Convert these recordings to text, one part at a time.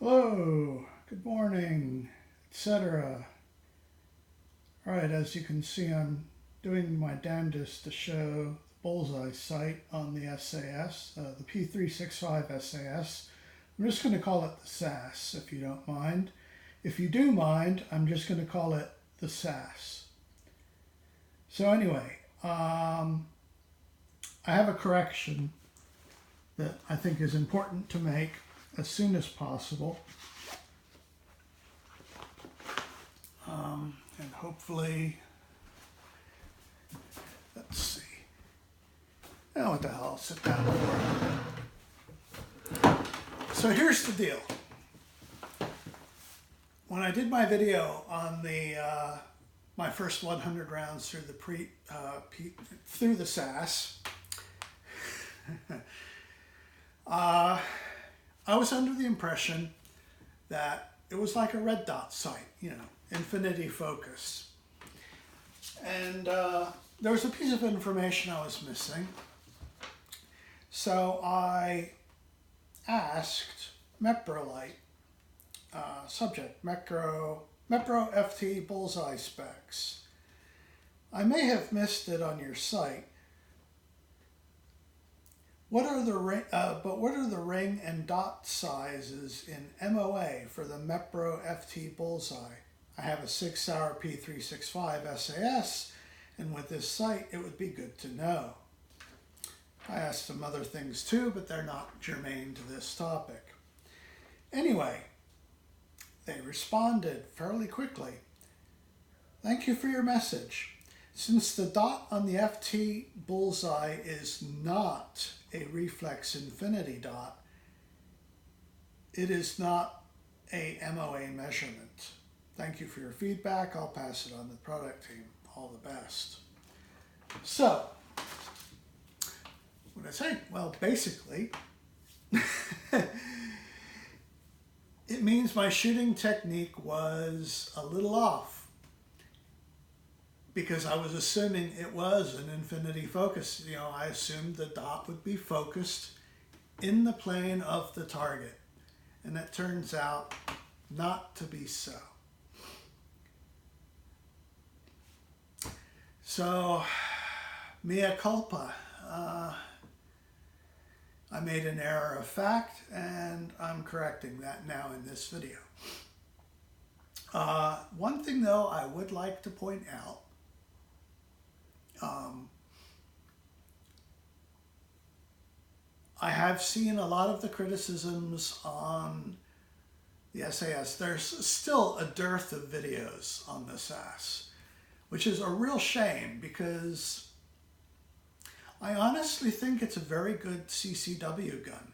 Hello, good morning, etc. Alright, as you can see, I'm doing my damnedest to show the Bullseye sight on the SAS, the P365 SAS. I'm just going to call it the SAS, if you don't mind. If you do mind, I'm just going to call it the SAS. So anyway, I have a correction that I think is important to make as soon as possible. And hopefully, let's see. Oh, what the hell, sit down. So here's the deal. When I did my video on the my first 100 rounds through the SAS, I was under the impression that it was like a red dot sight, infinity focus. And there was a piece of information I was missing. So I asked Mepro subject, Mepro FT Bullseye specs. I may have missed it on your site. What are the ring and dot sizes in MOA for the Mepro FT Bullseye? I have a 6-hour P365 SAS, and with this sight, it would be good to know. I asked some other things too, but they're not germane to this topic. Anyway, they responded fairly quickly. Thank you for your message. Since the dot on the FT Bullseye is not a reflex infinity dot, it is not a MOA measurement. Thank you for your feedback. I'll pass it on to the product team. All the best. So, what did I say? Well, basically, it means my shooting technique was a little off, because I was assuming it was an infinity focus. I assumed the dot would be focused in the plane of the target, and it turns out not to be so. So, mea culpa. I made an error of fact, and I'm correcting that now in this video. One thing, though, I would like to point out, I have seen a lot of the criticisms on the SAS. There's still a dearth of videos on the SAS, which is a real shame, because I honestly think it's a very good CCW gun,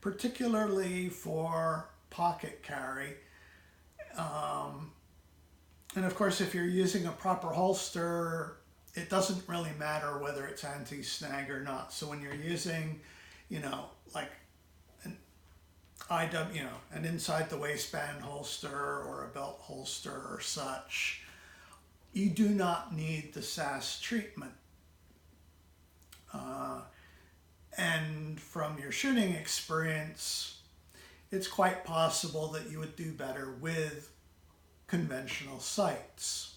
particularly for pocket carry. And of course, if you're using a proper holster, it doesn't really matter whether it's anti-snag or not. So when you're using, like an an inside the waistband holster or a belt holster or such, you do not need the SAS treatment. And from your shooting experience, it's quite possible that you would do better with conventional sights.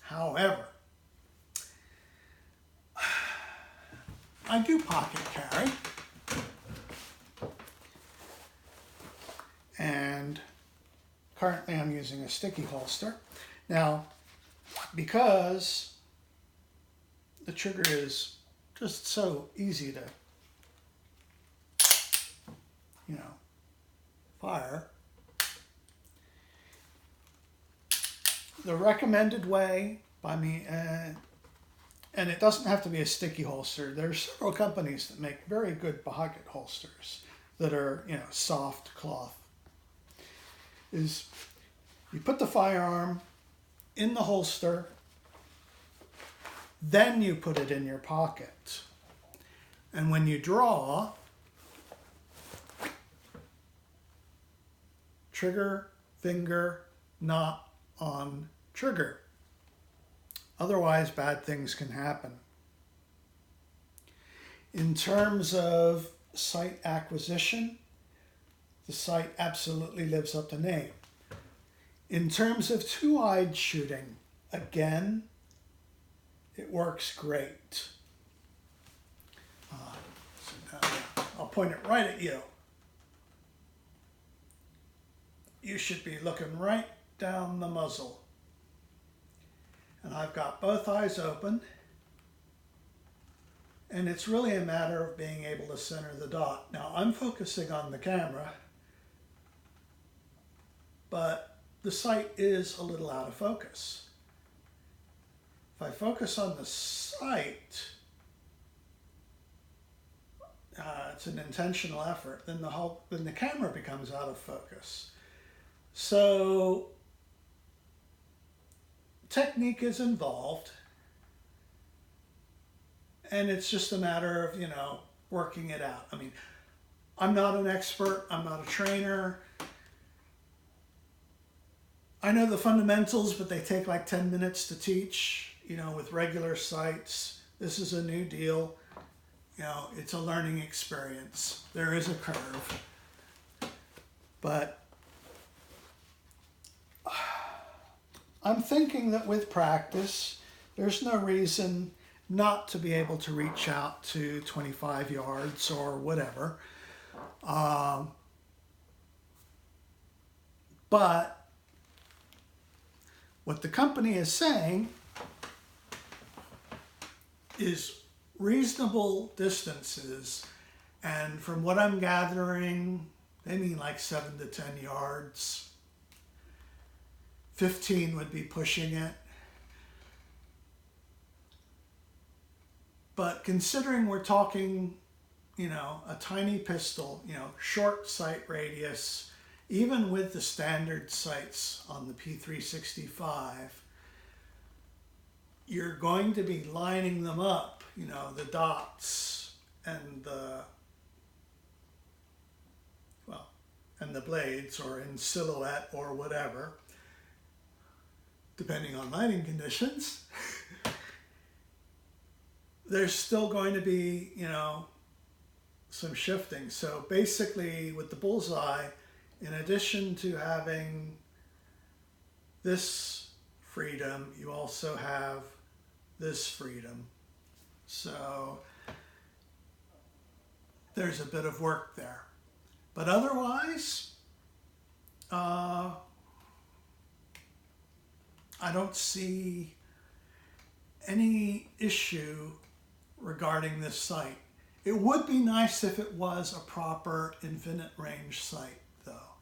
However, I do pocket carry, and currently I'm using a sticky holster. Now, because the trigger is just so easy to, fire, the recommended way by me, and it doesn't have to be a sticky holster. There's several companies that make very good pocket holsters that are, soft cloth, is you put the firearm in the holster, then you put it in your pocket. And when you draw, trigger, finger, not on trigger. Otherwise, bad things can happen. In terms of sight acquisition, the sight absolutely lives up to name. In terms of two-eyed shooting, again, it works great. I'll point it right at you. You should be looking right down the muzzle. And I've got both eyes open. And it's really a matter of being able to center the dot. Now, I'm focusing on the camera, but the sight is a little out of focus. If I focus on the sight, it's an intentional effort, then the camera becomes out of focus. So technique is involved, and it's just a matter of, working it out. I mean, I'm not an expert, I'm not a trainer. I know the fundamentals, but they take like 10 minutes to teach, with regular sights. This is a new deal. It's a learning experience. There is a curve. But I'm thinking that with practice, there's no reason not to be able to reach out to 25 yards or whatever. But what the company is saying is reasonable distances, and from what I'm gathering, they mean like 7 to 10 yards. 15 would be pushing it. But considering we're talking, a tiny pistol, short sight radius, even with the standard sights on the P365, you're going to be lining them up, the dots and the blades, or in silhouette or whatever, depending on lighting conditions. There's still going to be, some shifting. So basically with the Bullseye, in addition to having this freedom, you also have this freedom. So there's a bit of work there. But otherwise, I don't see any issue regarding this sight. It would be nice if it was a proper infinite range sight, though.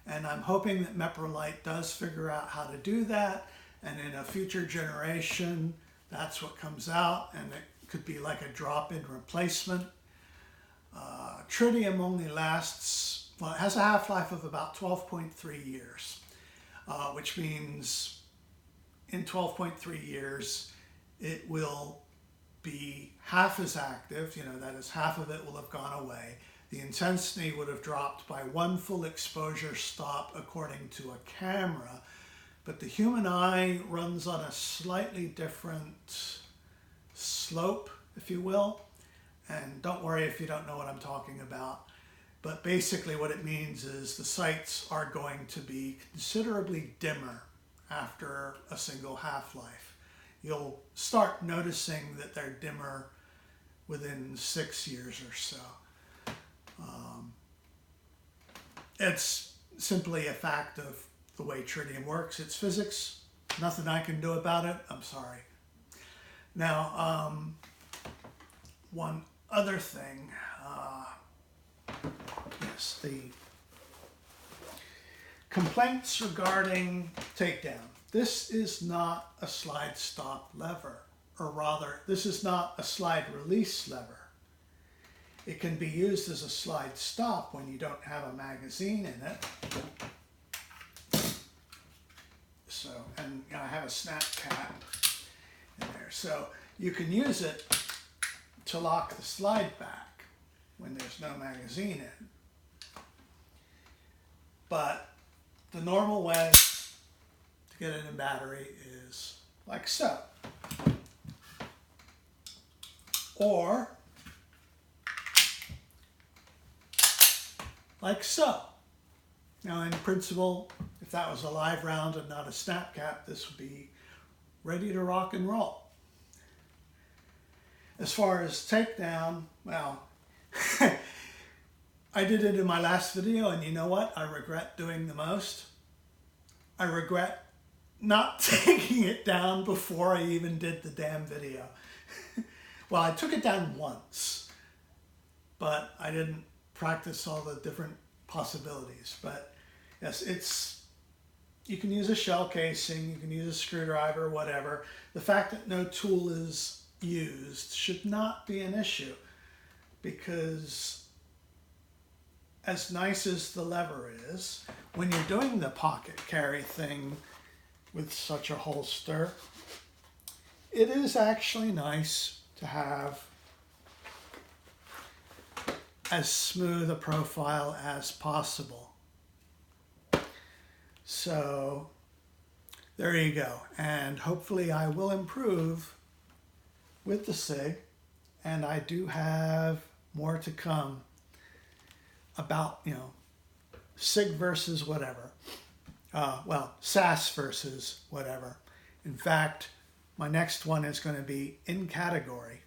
And I'm hoping that Mepro Light does figure out how to do that, and in a future generation, that's what comes out, and it could be like a drop-in replacement. Tritium only lasts, it has a half-life of about 12.3 years, which means in 12.3 years, it will be half as active, that is, half of it will have gone away. The intensity would have dropped by 1 full exposure stop according to a camera, but the human eye runs on a slightly different slope, if you will. And don't worry if you don't know what I'm talking about. But basically what it means is the sights are going to be considerably dimmer after a single half-life. You'll start noticing that they're dimmer within 6 years or so. It's simply a fact of the way tritium works. It's physics. Nothing I can do about it. I'm sorry. Now, one other thing. Yes, the complaints regarding takedown. This is not a slide stop lever, or rather, this is not a slide release lever. It can be used as a slide stop when you don't have a magazine in it. So, and I have a snap cap in there. So you can use it to lock the slide back when there's no magazine in. But the normal way to get it in battery is like so. Or like so. Now in principle, if that was a live round and not a snap cap, this would be ready to rock and roll. As far as takedown, well, I did it in my last video, and you know what I regret doing the most? I regret not taking it down before I even did the damn video. Well, I took it down once, but I didn't practice all the different possibilities. But yes, you can use a shell casing, you can use a screwdriver, whatever. The fact that no tool is used should not be an issue, because as nice as the lever is, when you're doing the pocket carry thing with such a holster, it is actually nice to have as smooth a profile as possible. So there you go. And hopefully I will improve with the Sig, and I do have more to come about, Sig versus whatever. Well, SAS versus whatever. In fact, my next one is going to be in category.